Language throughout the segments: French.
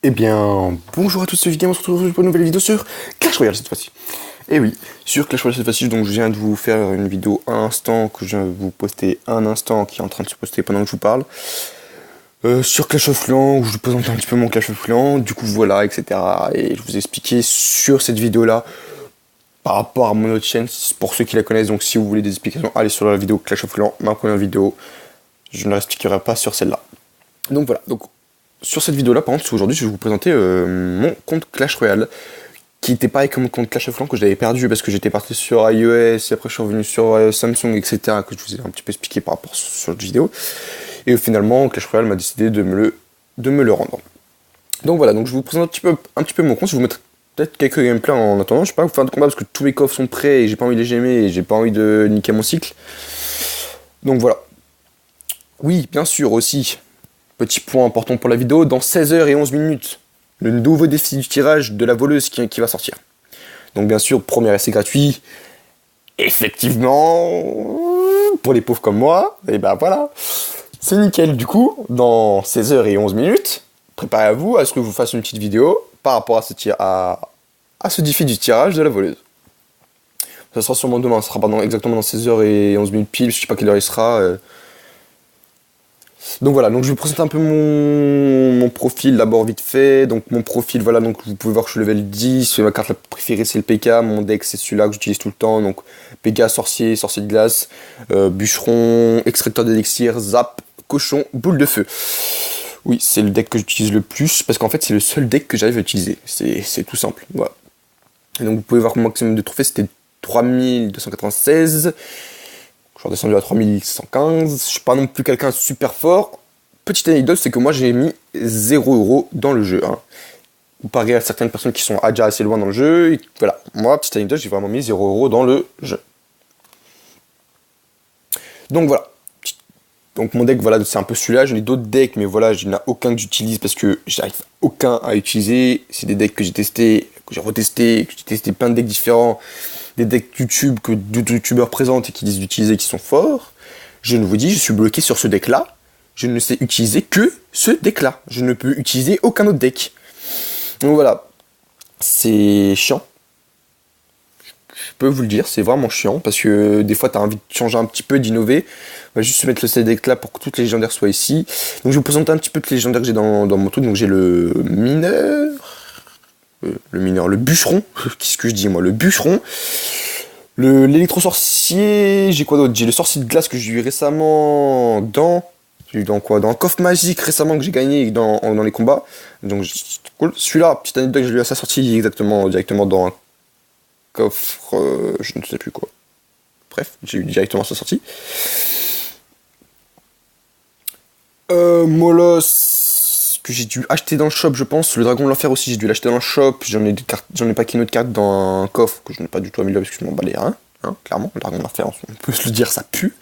Eh bien, bonjour à tous, c'est Vidéo, on se retrouve pour une nouvelle vidéo sur Clash Royale cette fois-ci. Et oui, sur Clash Royale cette fois-ci, donc je viens de vous faire une vidéo à l'instant, que je viens de vous poster à un instant, qui est en train de se poster pendant que je vous parle. Sur Clash of Clans, où je vous présente un petit peu mon Clash of Clans, du coup voilà, etc. Et je vous ai expliqué sur cette vidéo-là, par rapport à mon autre chaîne, pour ceux qui la connaissent, donc si vous voulez des explications, allez sur la vidéo Clash of Clans, ma première vidéo, je ne l'expliquerai pas sur celle-là. Donc voilà, donc sur cette vidéo là par contre aujourd'hui je vais vous présenter mon compte Clash Royale qui était pareil que mon compte Clash of Clans que j'avais perdu parce que j'étais parti sur iOS et après je suis revenu sur Samsung, etc., que je vous ai un petit peu expliqué par rapport sur cette vidéo, et finalement Clash Royale m'a décidé de me le rendre. Donc voilà, donc je vous présente un petit peu mon compte, je vais vous mettre peut-être quelques gameplays en attendant, je sais pas vous faire de combat parce que tous mes coffres sont prêts et j'ai pas envie de les gémer et j'ai pas envie de niquer mon cycle. Donc voilà. Oui, bien sûr aussi, petit point important pour la vidéo, dans 16h11, le nouveau défi du tirage de la voleuse qui va sortir. Donc bien sûr, premier essai gratuit, effectivement, pour les pauvres comme moi, et ben voilà, c'est nickel. Du coup, dans 16h11, préparez-vous à ce que je vous fasse une petite vidéo par rapport à ce défi du tirage de la voleuse. Ça sera sûrement demain, ça sera pas exactement dans 16h11 pile, je sais pas quelle heure il sera. Donc voilà, donc je vais vous présenter un peu mon profil d'abord vite fait. Donc mon profil, voilà, donc vous pouvez voir que je suis level 10, ma carte la préférée c'est le PK, mon deck c'est celui-là que j'utilise tout le temps, donc PK, sorcier, sorcier de glace, bûcheron, extracteur d'élixir, zap, cochon, boule de feu. Oui, c'est le deck que j'utilise le plus, parce qu'en fait c'est le seul deck que j'arrive à utiliser, c'est tout simple, voilà. Et donc vous pouvez voir que mon maximum de trophées c'était 3296. Je suis redescendu à 3115, je suis pas non plus quelqu'un de super fort. Petite anecdote, c'est que moi j'ai mis 0€ dans le jeu. Hein. Comparé à certaines personnes qui sont déjà assez loin dans le jeu, et voilà. Moi, petite anecdote, j'ai vraiment mis 0€ dans le jeu. Donc voilà. Donc mon deck, voilà, c'est un peu celui-là. J'en ai d'autres decks, mais voilà, je n'ai aucun que j'utilise parce que j'arrive aucun à utiliser. C'est des decks que j'ai testés, que j'ai retestés, que j'ai testé plein de decks différents. Des decks YouTube que d'autres youtubeurs présentent et qui disent d'utiliser, qui sont forts. Je ne vous dis, je suis bloqué sur ce deck-là. Je ne sais utiliser que ce deck-là. Je ne peux utiliser aucun autre deck. Donc voilà, c'est chiant. Je peux vous le dire, c'est vraiment chiant parce que des fois, tu as envie de changer un petit peu, d'innover. On va juste se mettre ce deck-là pour que toutes les légendaires soient ici. Donc je vais vous présenter un petit peu toutes les légendaires que j'ai dans mon truc. Donc j'ai le mineur. Le bûcheron, qu'est-ce que je dis moi, le bûcheron, l'électro-sorcier, j'ai quoi d'autre, j'ai le sorcier de glace que j'ai eu récemment j'ai eu dans quoi, dans un coffre magique récemment que j'ai gagné dans les combats, donc cool, celui-là, petite anecdote, j'ai eu à sa sortie directement dans un coffre, je ne sais plus quoi, bref, j'ai eu directement à sa sortie. Molos, que j'ai dû acheter dans le shop, je pense. Le dragon de l'enfer aussi, j'ai dû l'acheter dans le shop. J'en ai pas qu'une autre carte dans un coffre que je n'ai pas du tout amélioré parce que je m'en bats les reins. Hein, clairement, le dragon de l'enfer, on peut se le dire, ça pue.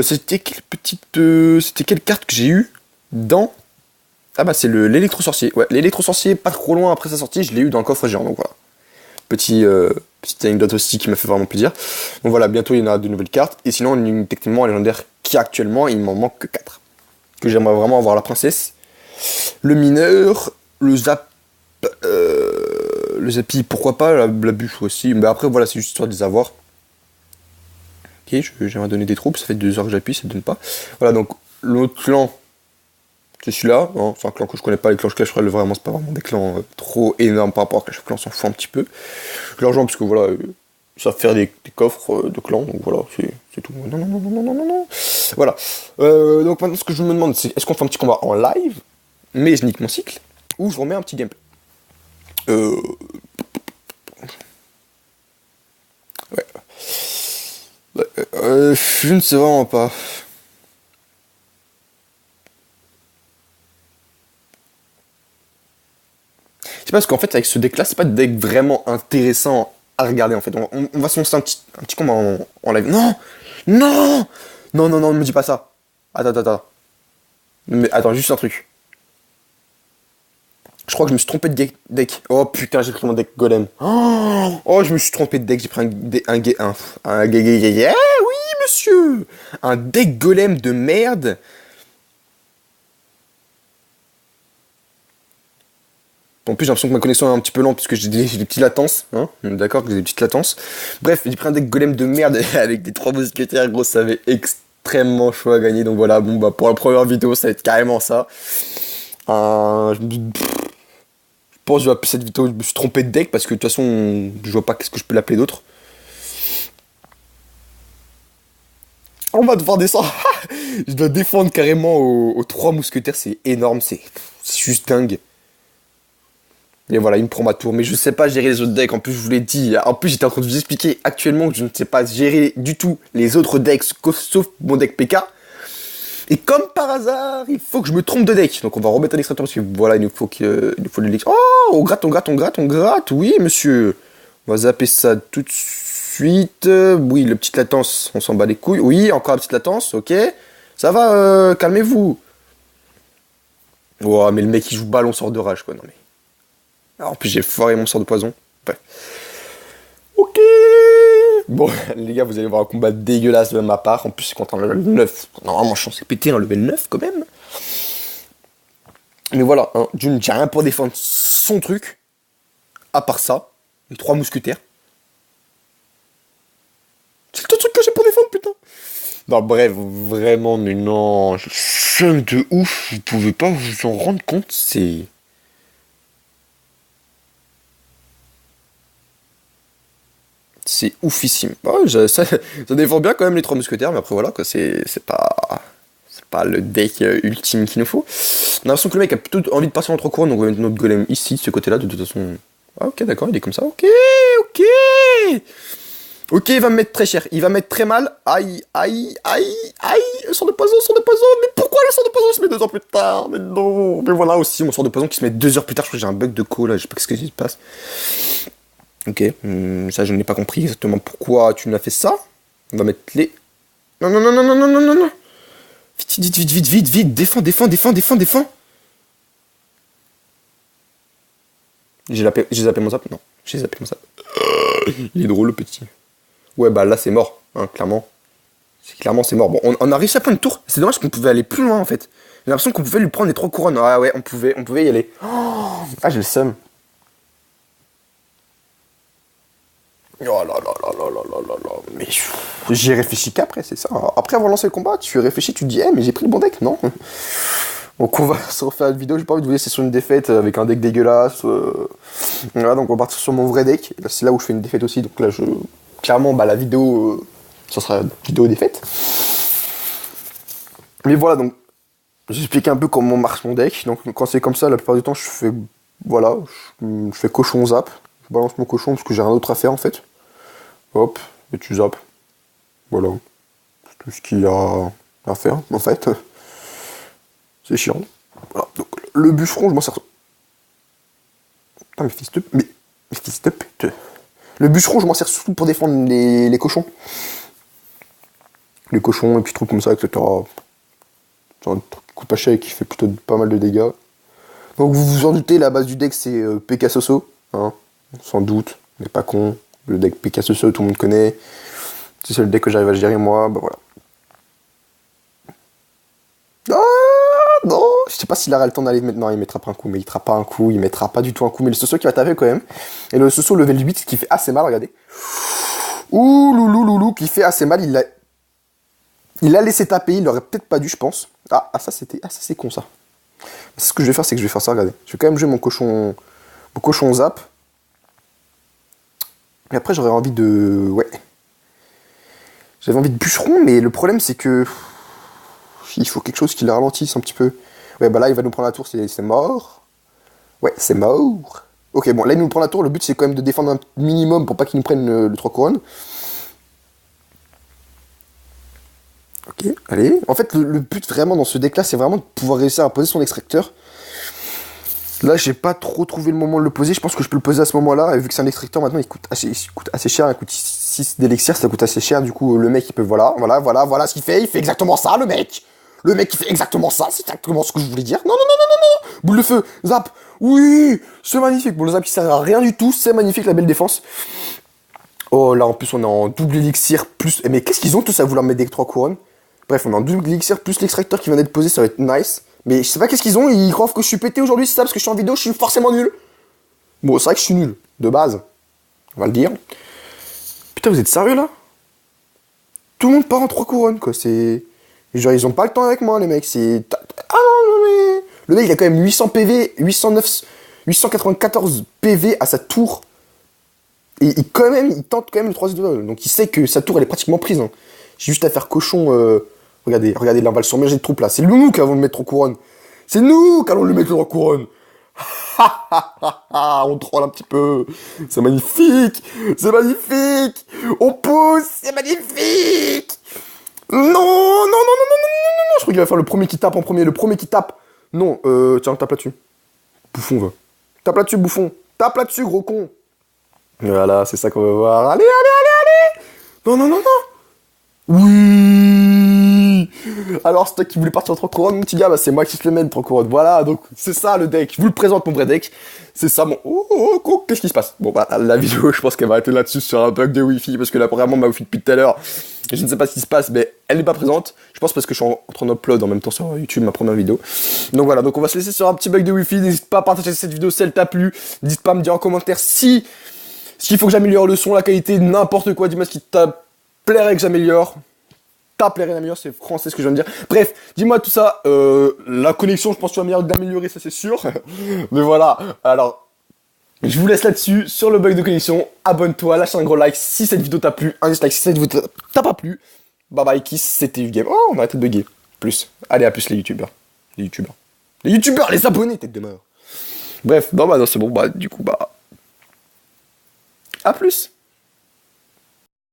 C'était quelle carte que j'ai eu dans... Ah bah c'est l'électro-sorcier. Ouais, l'électro-sorcier, pas trop loin après sa sortie, je l'ai eu dans le coffre géant, donc voilà. Petite anecdote aussi qui m'a fait vraiment plaisir. Donc voilà, bientôt il y en aura de nouvelles cartes. Et sinon, techniquement, un légendaire qui actuellement, il m'en manque que 4. Que j'aimerais vraiment avoir la princesse, le mineur, le zappy, pourquoi pas, la bûche aussi, mais après voilà, c'est juste histoire de les avoir. Ok, j'aimerais donner des troupes, ça fait 2 heures que j'appuie, ça ne donne pas. Voilà, donc l'autre clan, c'est celui-là, hein, c'est un clan que je connais pas, les clans Clash Royale, vraiment, c'est pas vraiment des clans trop énormes par rapport à Clash of Clans, on s'en fout un petit peu. Je les rejoins parce que voilà, ils savent faire des coffres de clans, donc voilà, c'est tout. Non. Voilà. Donc maintenant, ce que je me demande, c'est est-ce qu'on fait un petit combat en live, mais je nique mon cycle, ou je remets un petit gameplay. Ouais. Je ne sais vraiment pas. C'est parce qu'en fait, avec ce deck-là, c'est pas de deck vraiment intéressant à regarder en fait. On va se lancer un petit combat en live. Non! Non! Non, ne me dis pas ça. Attends. Mais attends, juste un truc. Je crois que je me suis trompé de deck. Oh putain, j'ai pris mon deck golem. Oh, je me suis trompé de deck. J'ai pris oui, monsieur! Un deck golem de merde. En plus, j'ai l'impression que ma connexion est un petit peu lente, puisque j'ai des petites latences, hein. On est d'accord que j'ai des petites latences. Bref, j'ai pris un deck golem de merde avec des 3 mousquetaires, gros, ça avait extrêmement chaud à gagner. Donc voilà, bon, bah, pour la première vidéo, ça va être carrément ça. Je pense que cette vidéo, je me suis trompé de deck, parce que de toute façon, je vois pas qu'est-ce que je peux l'appeler d'autre. On va devoir descendre. Je dois défendre carrément aux 3 mousquetaires, c'est énorme, c'est juste dingue. Et voilà, il me prend ma tour, mais je sais pas gérer les autres decks. En plus, je vous l'ai dit, en plus, j'étais en train de vous expliquer actuellement que je ne sais pas gérer du tout les autres decks, sauf mon deck PK. Et comme par hasard, il faut que je me trompe de deck. Donc on va remettre un extracteur parce que voilà, il nous faut de l'élixir. Oh, on gratte, on gratte, on gratte, on gratte. Oui, monsieur. On va zapper ça tout de suite. Oui, le petite latence, on s'en bat les couilles. Oui, encore la petite latence, ok. Ça va, calmez-vous. Oh, mais le mec, il joue ballon sort de rage, quoi. Non, mais... Alors, en plus, j'ai foiré mon sort de poison. Bref. Ok. Bon, les gars, vous allez voir un combat dégueulasse de ma part. En plus, c'est contre un level 9. Normalement, je suis censé péter un level 9 quand même. Mais voilà, hein, June, j'ai rien pour défendre son truc. À part ça, les 3 mousquetaires. C'est le truc que j'ai pour défendre, putain. Non, bref, vraiment, mais non. Je seum de ouf. Vous pouvez pas vous en rendre compte. C'est oufissime. Ouais, ça défend bien quand même les 3 mousquetaires, mais après voilà, quoi, c'est pas le deck ultime qu'il nous faut. On a l'impression que le mec a plutôt envie de passer en 3 couronnes, donc on va mettre notre golem ici, de ce côté-là, de toute façon. Ah, ok, d'accord, il est comme ça. Ok, ok. Ok, il va me mettre très cher, il va me mettre très mal. Aïe, aïe, aïe, aïe. Le sort de poison, mais pourquoi le sort de poison se met 2 heures plus tard? Mais non. Mais voilà aussi, mon sort de poison qui se met 2 heures plus tard, je crois que j'ai un bug de co là, je sais pas ce qui se passe. Ok, ça je n'ai pas compris exactement pourquoi tu nous as fait ça. On va mettre les... Non, non, non, non, non, non, non, non, non. Vite, vite, vite, vite, vite, vite, défends, défends, défends, défends, défends. J'ai zappé mon zap? Non, j'ai zappé mon zap. Il est drôle le petit. Ouais, bah là c'est mort, hein, clairement. Clairement c'est mort. Bon, on a réussi à prendre une tour. C'est dommage qu'on pouvait aller plus loin en fait. J'ai l'impression qu'on pouvait lui prendre les 3 couronnes. Ah ouais, on pouvait y aller. Oh, ah, j'ai le seum. Oh là là là là là là là là. Mais j'y ai réfléchi qu'après, c'est ça. Après avoir lancé le combat, tu réfléchis, tu te dis, mais j'ai pris le bon deck, non? Donc on va se refaire une vidéo, j'ai pas envie de vous laisser sur une défaite avec un deck dégueulasse. Voilà, donc on va partir sur mon vrai deck. C'est là où je fais une défaite aussi, donc là clairement, bah la vidéo, ça sera une vidéo défaite. Mais voilà, donc j'explique un peu comment marche mon deck. Donc quand c'est comme ça, la plupart du temps, je fais, voilà, je fais cochon zap. Je balance mon cochon parce que j'ai rien d'autre à faire en fait. Hop, et tu zappes. Voilà. C'est tout ce qu'il y a à faire en fait. C'est chiant. Voilà. Donc le bûcheron, je m'en sers. Putain, mes fils de pute. Le bûcheron, je m'en sers surtout pour défendre les cochons. Les cochons et puis trucs comme ça, etc. C'est un truc qui coûte pas cher et qui fait plutôt pas mal de dégâts. Donc vous vous en doutez, la base du deck c'est PK Soso. Hein, sans doute, on n'est pas con. Le deck PK Soso, tout le monde connaît. Si c'est le deck que j'arrive à gérer moi, bah voilà. Ah non, je sais pas s'il aura le temps d'aller mettre. Non, il mettra pas un coup, mais il mettra pas un coup, il mettra pas du tout un coup. Mais le Soso qui va taper quand même. Et le Soso level 8 qui fait assez mal, regardez. Ouh loulou, qui fait assez mal, il l'a laissé taper, il aurait peut-être pas dû, je pense. Ah ça c'est con ça. Ce que je vais faire, c'est que je vais faire ça, regardez. Je vais quand même jouer mon cochon zap. Et après, j'aurais envie de... Ouais. J'avais envie de bûcheron, mais le problème, c'est que... Il faut quelque chose qui le ralentisse un petit peu. Ouais, bah là, il va nous prendre la tour, c'est mort. Ouais, c'est mort. Ok, bon, là, il nous prend la tour. Le but, c'est quand même de défendre un minimum pour pas qu'il nous prenne le 3 couronnes. Ok, allez. En fait, le but, vraiment, dans ce deck-là, c'est vraiment de pouvoir réussir à poser son extracteur. Là, j'ai pas trop trouvé le moment de le poser. Je pense que je peux le poser à ce moment-là. Et vu que c'est un extracteur, maintenant, il coûte assez cher. Il coûte 6 d'élixir, ça coûte assez cher. Du coup, le mec, il peut... Voilà ce qu'il fait. Il fait exactement ça, le mec. Le mec, il fait exactement ça. C'est exactement ce que je voulais dire. Non. Boule de feu, zap. Oui, c'est magnifique. Bon, le zap qui sert à rien du tout. C'est magnifique, la belle défense. Oh, là, en plus, on est en double élixir plus... Mais qu'est-ce qu'ils ont tous à vouloir mettre des 3 couronnes? Bref, on est en double élixir plus l'extracteur qui vient d'être posé. Ça va être nice. Mais je sais pas qu'est-ce qu'ils ont, ils croient que je suis pété aujourd'hui, c'est ça, parce que je suis en vidéo, je suis forcément nul. Bon, c'est vrai que je suis nul, de base. On va le dire. Putain, vous êtes sérieux, là? Tout le monde part en 3 couronnes, quoi. C'est... Genre, ils ont pas le temps avec moi, les mecs. C'est... Ah non, non, mais... Le mec, il a quand même 800 PV, 809... 894 PV à sa tour. Et il tente quand même le 3e. Donc il sait que sa tour, elle est pratiquement prise. Hein. J'ai juste à faire cochon. Regardez, là, on va le surmerger de troupes là. C'est nous qui allons le mettre en couronne. C'est nous qui allons le mettre en couronne. On troll un petit peu. C'est magnifique. C'est magnifique. On pousse. C'est magnifique. Non, non, non, non, non, non, non, non. Je crois qu'il va faire le premier qui tape en premier. Le premier qui tape. Non, tiens, tape là-dessus. Bouffon, va. Tape là-dessus, bouffon. Tape là-dessus, gros con. Voilà, c'est ça qu'on va voir. Allez, allez, allez, allez. Non, non, non, non. Oui. Alors, c'est toi qui voulais partir en 3 couronnes, mon petit gars, bah, c'est moi qui te le mène 3 couronnes. Voilà, donc c'est ça le deck. Je vous le présente, mon vrai deck. C'est ça, mon... Oh, qu'est-ce qui se passe? Bon, bah, la vidéo, je pense qu'elle va être là-dessus sur un bug de Wi-Fi, parce que là, vraiment, ma Wi-Fi depuis tout à l'heure, je ne sais pas ce qui se passe, mais elle n'est pas présente. Je pense parce que je suis en train d'upload en même temps sur YouTube ma première vidéo. Donc voilà, donc on va se laisser sur un petit bug de Wi-Fi. N'hésite pas à partager cette vidéo si elle t'a plu. N'hésite pas à me dire en commentaire s'il faut que j'améliore le son, la qualité, n'importe quoi. Dis-moi ce qui te plairait que j'améliore. Plairait d'améliorer, c'est français ce que je viens de dire. Bref, dis-moi tout ça. La connexion, je pense que tu vas meilleur d'améliorer, ça c'est sûr. Mais voilà, alors... Je vous laisse là-dessus, sur le bug de connexion. Abonne-toi, lâche un gros like si cette vidéo t'a plu. Un dislike si cette vidéo t'a pas plu. Bye bye, kiss, c'était YouGame. Oh, on a arrêté de bugger. Plus. Allez, à plus les youtubeurs. Les abonnés, tête de mort. Bref, non, bah non, c'est bon, bah, du coup, bah... À plus.